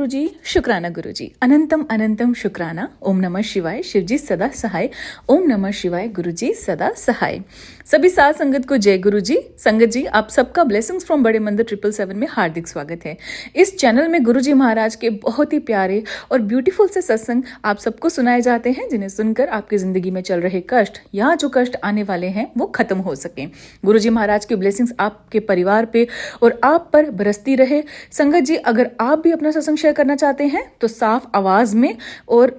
गुरुजी, शुक्राना गुरुजी, अनंतम अनंतम शुक्राना। ओम नमः शिवाय, शिवजी सदा सहाय। ओम नमः शिवाय, गुरुजी सदा सहाय। सभी साथ संगत को जय गुरुजी। संगत जी, आप सबका ब्लेसिंग्स फ्रॉम बड़े मंदिर 777 में हार्दिक स्वागत है। इस चैनल में गुरुजी महाराज के बहुत ही प्यारे और ब्यूटीफुल से सत्संग आप सबको सुनाए जाते हैं, जिन्हें सुनकर आपकी जिंदगी में चल रहे कष्ट या जो कष्ट आने वाले हैं वो खत्म हो सके। गुरुजी महाराज की ब्लेसिंग्स आपके परिवार पे और आप पर बरसती रहे। संगत जी, अगर आप भी अपना सत्संग शेयर करना चाहते हैं तो साफ आवाज में और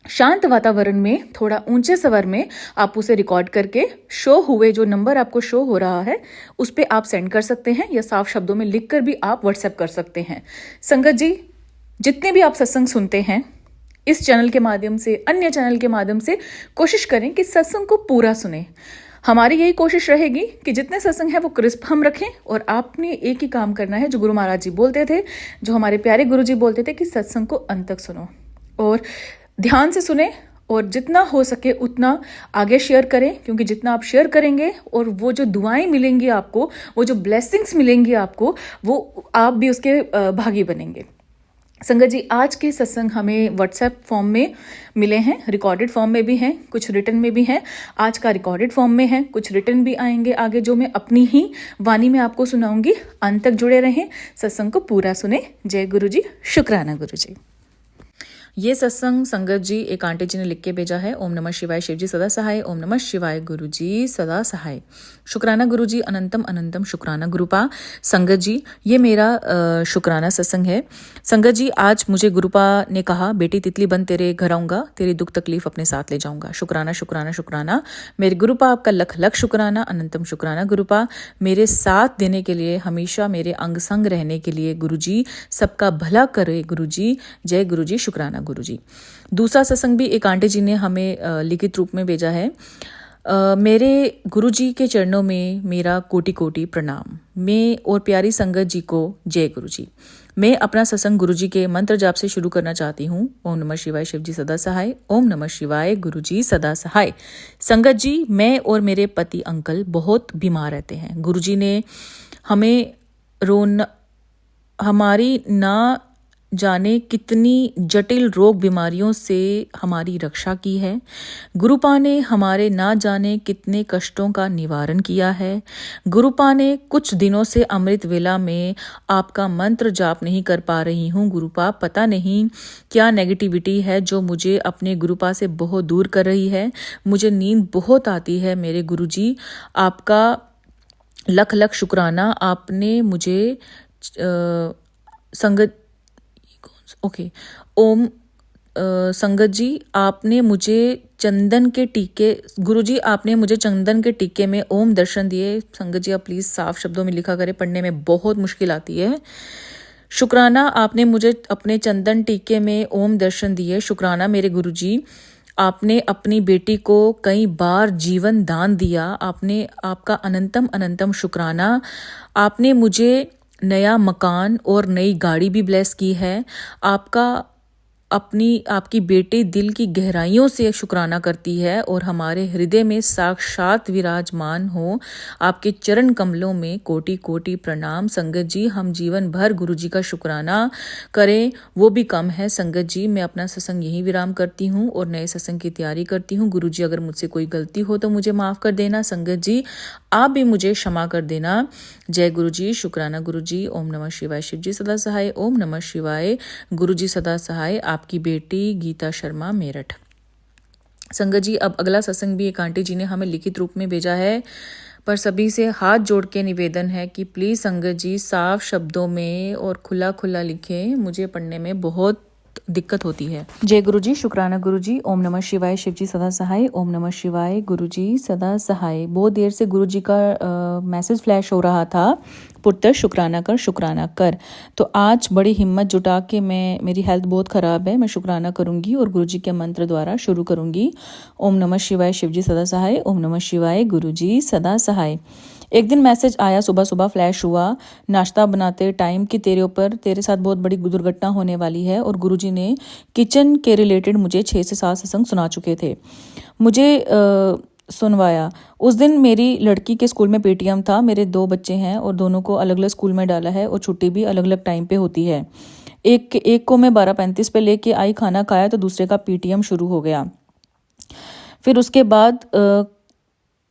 शांत वातावरण में थोड़ा ऊंचे स्वर में आप उसे रिकॉर्ड करके शो हुए जो नंबर आपको शो हो रहा है उस पे आप सेंड कर सकते हैं, या साफ शब्दों में लिखकर भी आप व्हाट्सएप कर सकते हैं। संगत जी, जितने भी आप सत्संग सुनते हैं इस चैनल के माध्यम से, अन्य चैनल के माध्यम से, कोशिश करें कि सत्संग को पूरा सुने। हमारी यही कोशिश रहेगी कि जितने सत्संग है वो क्रिस्प हम रखें, और आपने एक ही काम करना है जो गुरु महाराज जी बोलते थे, जो हमारे प्यारे गुरु जी बोलते थे कि सत्संग को अंत तक सुनो और ध्यान से सुने, और जितना हो सके उतना आगे शेयर करें, क्योंकि जितना आप शेयर करेंगे और वो जो दुआएं मिलेंगी आपको, वो जो ब्लेसिंग्स मिलेंगी आपको, वो आप भी उसके भागी बनेंगे। संगत जी, आज के सत्संग हमें व्हाट्सएप फॉर्म में मिले हैं, रिकॉर्डेड फॉर्म में भी हैं, कुछ रिटन में भी हैं। आज का रिकॉर्डेड फॉर्म में है, कुछ रिटन भी आएंगे आगे, जो मैं अपनी ही वाणी में आपको सुनाऊंगी। अंत तक जुड़े रहें, सत्संग को पूरा सुने। जय गुरु जी, शुक्राना गुरु जी। ये सत्संग संगत जी एक आंटी जी ने लिख के भेजा है। ओम नमः शिवाय, शिवजी सदा सहाय। ओम नमः शिवाय, गुरुजी सदा सहाय। शुक्राना गुरुजी, अनंतम अनंतम शुक्राना गुरुपा। संगत जी, ये मेरा शुक्राना सत्संग है। संगत जी, आज मुझे गुरुपा ने कहा, बेटी तितली बन तेरे घर आऊंगा, तेरी दुख तकलीफ अपने साथ ले जाऊंगा। शुक्राना शुक्राना शुक्राना मेरे गुरुपा, आपका लख लख शुक्राना, अनंतम शुक्राना गुरुपा। मेरे साथ देने के लिए, हमेशा मेरे अंग संग रहने के लिए गुरुजी, सबका भला करे गुरुजी। जय गुरुजी, शुक्राना गुरुजी। दूसरा सत्संग भी एक आंटी जी ने हमें लिखित रूप में भेजा है। मेरे गुरुजी के चरणों में मेरा कोटि कोटि प्रणाम। मैं और प्यारी संगत जी को जय गुरुजी। मैं अपना सत्संग गुरुजी के मंत्र जाप से शुरू करना चाहती हूँ। ओम नमः शिवाय, शिवजी सदा सहाय। ओम नमः शिवाय, गुरुजी सदा सहाय। संगत जी, मैं और मेरे पति अंकल बहुत बीमार रहते हैं। गुरुजी ने हमारी ना जाने कितनी जटिल रोग बीमारियों से हमारी रक्षा की है। गुरुपा ने हमारे ना जाने कितने कष्टों का निवारण किया है। गुरुपा ने कुछ दिनों से अमृत वेला में आपका मंत्र जाप नहीं कर पा रही हूँ। गुरुपा, पता नहीं क्या नेगेटिविटी है जो मुझे अपने गुरुपा से बहुत दूर कर रही है। मुझे नींद बहुत आती है। मेरे गुरुजी, आपका लख लख शुक्राना। आपने मुझे संगत जी, आपने मुझे चंदन के टीके, गुरुजी आपने मुझे चंदन के टीके में ओम दर्शन दिए। संगत जी, आप प्लीज साफ शब्दों में लिखा करें, पढ़ने में बहुत मुश्किल आती है। शुक्राना, आपने मुझे अपने चंदन टीके में ओम दर्शन दिए। शुक्राना मेरे गुरुजी, आपने अपनी बेटी को कई बार जीवन दान दिया। आपका अनंतम अनंतम शुक्राना। आपने मुझे नया मकान और नई गाड़ी भी ब्लेस की है। आपकी बेटी दिल की गहराइयों से शुक्राना करती है और हमारे हृदय में साक्षात विराजमान हो। आपके चरण कमलों में कोटि कोटि प्रणाम। संगत जी, हम जीवन भर गुरुजी का शुक्राना करें वो भी कम है। संगत जी, मैं अपना सत्संग यहीं विराम करती हूँ और नए सत्संग की तैयारी करती हूँ। गुरुजी, अगर मुझसे कोई गलती हो तो मुझे माफ़ कर देना। संगत जी, आप भी मुझे क्षमा कर देना। जय गुरुजी, शुक्राना गुरुजी। ओम नमः शिवाय, शिवजी सदा सहाय। ओम नमः शिवाय, गुरुजी सदा सहाय। आपकी बेटी गीता शर्मा, मेरठ। संगत जी, अब अगला सत्संग भी एक आंटी जी ने हमें लिखित रूप में भेजा है, पर सभी से हाथ जोड़ के निवेदन है कि प्लीज संगत जी साफ शब्दों में और खुला खुला लिखें, मुझे पढ़ने में बहुत दिक्कत होती है। जय गुरुजी, शुक्राना गुरुजी। ओम नमः शिवाय, शिवजी सदा सहाय। ओम नमः शिवाय, गुरुजी सदा सहाय। बहुत देर से गुरुजी का मैसेज फ्लैश हो रहा था, पुत्र शुक्राना कर, शुक्राना कर। तो आज बड़ी हिम्मत जुटा के मेरी हेल्थ बहुत ख़राब है, मैं शुक्राना करूंगी और गुरुजी के मंत्र द्वारा शुरू करूंगी। ओम नमः शिवाय, शिवजी सदा सहाय। ओम नमः शिवाय, गुरुजी सदा सहाय। एक दिन मैसेज आया, सुबह सुबह फ्लैश हुआ नाश्ता बनाते टाइम कि तेरे साथ बहुत बड़ी दुर्घटना होने वाली है, और गुरुजी ने किचन के रिलेटेड मुझे 6 से 7 सत्संग सुना चुके थे। मुझे सुनवाया। उस दिन मेरी लड़की के स्कूल में पेटीएम था। मेरे 2 बच्चे हैं और दोनों को अलग अलग स्कूल में डाला है और छुट्टी भी अलग अलग टाइम पे होती है। एक को मैं 12:35 पे लेके आई, खाना खाया तो दूसरे का पीटीएम शुरू हो गया। फिर उसके बाद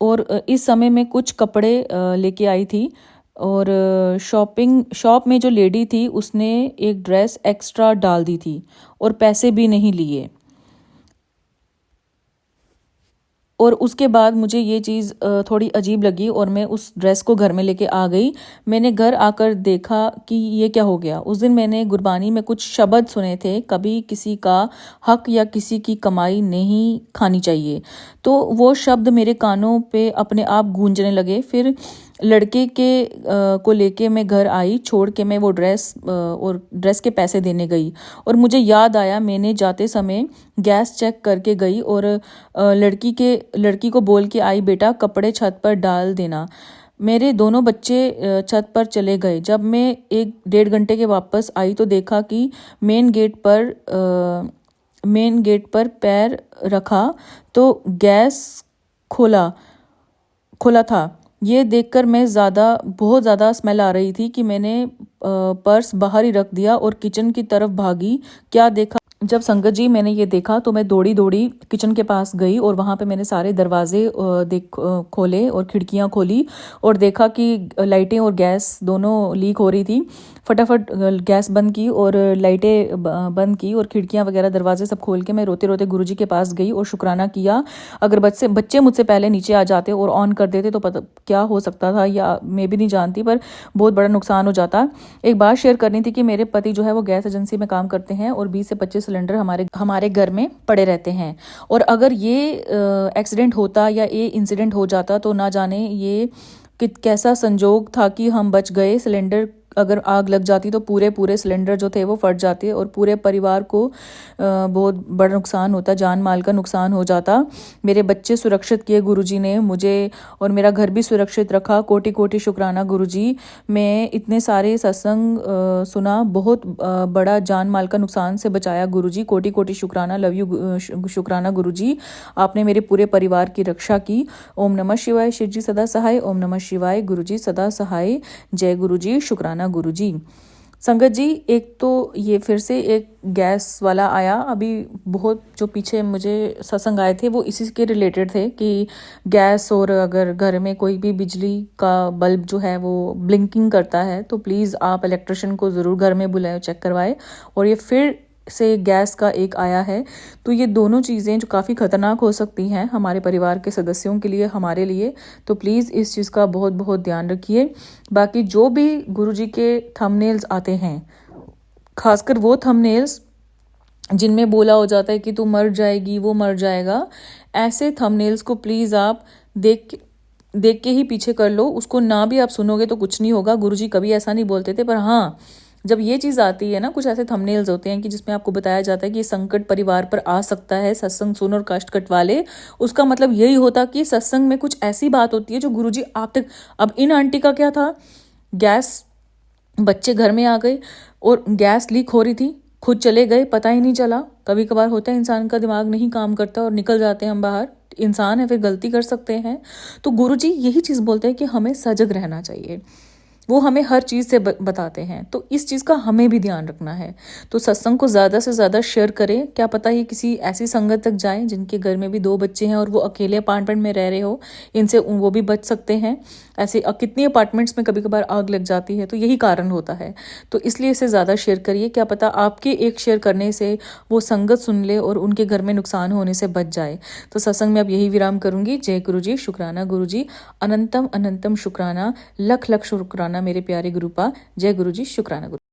और इस समय में कुछ कपड़े लेके आई थी और शॉप में जो लेडी थी उसने एक ड्रेस एक्स्ट्रा डाल दी थी और पैसे भी नहीं लिए। और उसके बाद मुझे ये चीज़ थोड़ी अजीब लगी और मैं उस ड्रेस को घर में लेके आ गई। मैंने घर आकर देखा कि ये क्या हो गया। उस दिन मैंने गुरबानी में कुछ शब्द सुने थे, कभी किसी का हक या किसी की कमाई नहीं खानी चाहिए। तो वो शब्द मेरे कानों पे अपने आप गूंजने लगे। फिर लड़के को लेके मैं घर आई, छोड़ के मैं वो ड्रेस और ड्रेस के पैसे देने गई। और मुझे याद आया, मैंने जाते समय गैस चेक करके गई और लड़की को बोल के आई, बेटा कपड़े छत पर डाल देना। मेरे दोनों बच्चे छत पर चले गए। जब मैं 1-1.5 घंटे के वापस आई तो देखा कि मेन गेट पर पैर रखा तो गैस खोला था। ये देखकर मैं बहुत ज़्यादा स्मेल आ रही थी कि मैंने पर्स बाहर ही रख दिया और किचन की तरफ भागी। क्या देखा, जब संगत जी मैंने ये देखा तो मैं दौड़ी किचन के पास गई और वहाँ पे मैंने सारे दरवाजे खोले और खिड़कियाँ खोली और देखा कि लाइटें और गैस दोनों लीक हो रही थी। फटाफट गैस बंद की और लाइटें बंद की और खिड़कियाँ वगैरह दरवाजे सब खोल के मैं रोते रोते गुरुजी के पास गई और शुक्राना किया। अगर बच्चे मुझसे पहले नीचे आ जाते और ऑन कर देते तो पता क्या हो सकता था, या मैं भी नहीं जानती, पर बहुत बड़ा नुकसान हो जाता। एक बात शेयर करनी थी कि मेरे पति जो है वो गैस एजेंसी में काम करते हैं और 20 से 25 सिलेंडर हमारे घर में पड़े रहते हैं। और अगर ये एक्सीडेंट होता या ये इंसिडेंट हो जाता तो ना जाने ये कैसा संजोग था कि हम बच गए। सिलेंडर अगर आग लग जाती तो पूरे सिलेंडर जो थे वो फट जाते और पूरे परिवार को बहुत बड़ा नुकसान होता, जान माल का नुकसान हो जाता। मेरे बच्चे सुरक्षित किए गुरुजी ने मुझे और मेरा घर भी सुरक्षित रखा। कोटि कोटि शुक्राना गुरुजी। मैं इतने सारे सत्संग सुना, बहुत बड़ा जान माल का नुकसान से बचाया गुरुजी। कोटि कोटि शुक्राना, लव यू शुक्राना गुरुजी। आपने मेरे पूरे परिवार की रक्षा की। ओम नमः शिवाय, शिव जी सदा सहाय। ओम नमः शिवाय, गुरुजी सदा सहाय। जय गुरुजी, शुक्राना गुरुजी। संगत जी, एक तो ये फिर से एक गैस वाला आया। अभी बहुत जो पीछे मुझे सत्संग आए थे वो इसी के रिलेटेड थे कि गैस, और अगर घर में कोई भी बिजली का बल्ब जो है वो ब्लिंकिंग करता है तो प्लीज़ आप इलेक्ट्रिशियन को ज़रूर घर में बुलाएं, चेक करवाएं। और ये फिर से गैस का एक आया है, तो ये दोनों चीज़ें जो काफ़ी ख़तरनाक हो सकती हैं हमारे परिवार के सदस्यों के लिए, हमारे लिए, तो प्लीज़ इस चीज़ का बहुत बहुत ध्यान रखिए। बाकी जो भी गुरुजी के थंबनेल्स आते हैं, खासकर वो थंबनेल्स जिनमें बोला हो जाता है कि तू मर जाएगी, वो मर जाएगा, ऐसे थंबनेल्स को प्लीज़ आप देख के ही पीछे कर लो। उसको ना भी आप सुनोगे तो कुछ नहीं होगा। गुरुजी कभी ऐसा नहीं बोलते थे, पर हाँ, जब ये चीज़ आती है ना, कुछ ऐसे थंबनेल्स होते हैं कि जिसमें आपको बताया जाता है कि संकट परिवार पर आ सकता है, सत्संग सुन और कष्ट कटवाले, उसका मतलब यही होता कि सत्संग में कुछ ऐसी बात होती है जो गुरुजी आप तक। अब इन आंटी का क्या था, गैस, बच्चे घर में आ गए और गैस लीक हो रही थी, खुद चले गए, पता ही नहीं चला। कभी कभार होता है इंसान का दिमाग नहीं काम करता और निकल जाते हैं हम बाहर, इंसान है फिर गलती कर सकते हैं। तो गुरुजी यही चीज़ बोलते हैं कि हमें सजग रहना चाहिए। वो हमें हर चीज़ से बताते हैं, तो इस चीज़ का हमें भी ध्यान रखना है। तो सत्संग को ज़्यादा से ज़्यादा शेयर करें। क्या पता ये किसी ऐसी संगत तक जाए जिनके घर में भी 2 बच्चे हैं और वो अकेले अपार्टमेंट में रह रहे हो, इनसे वो भी बच सकते हैं। ऐसे कितनी अपार्टमेंट्स में कभी कभार आग लग जाती है, तो यही कारण होता है। तो इसलिए इसे ज़्यादा शेयर करिए। क्या पता आपके एक शेयर करने से वो संगत सुन ले और उनके घर में नुकसान होने से बच जाए। तो सत्संग में अब यही विराम करूंगी। जय गुरु जी, शुक्राना गुरु जी, अनंतम अनंतम शुक्राना, लख लख शुक्राना मेरे प्यारे गुरुपा। जय गुरु जी, शुक्राना गुरु।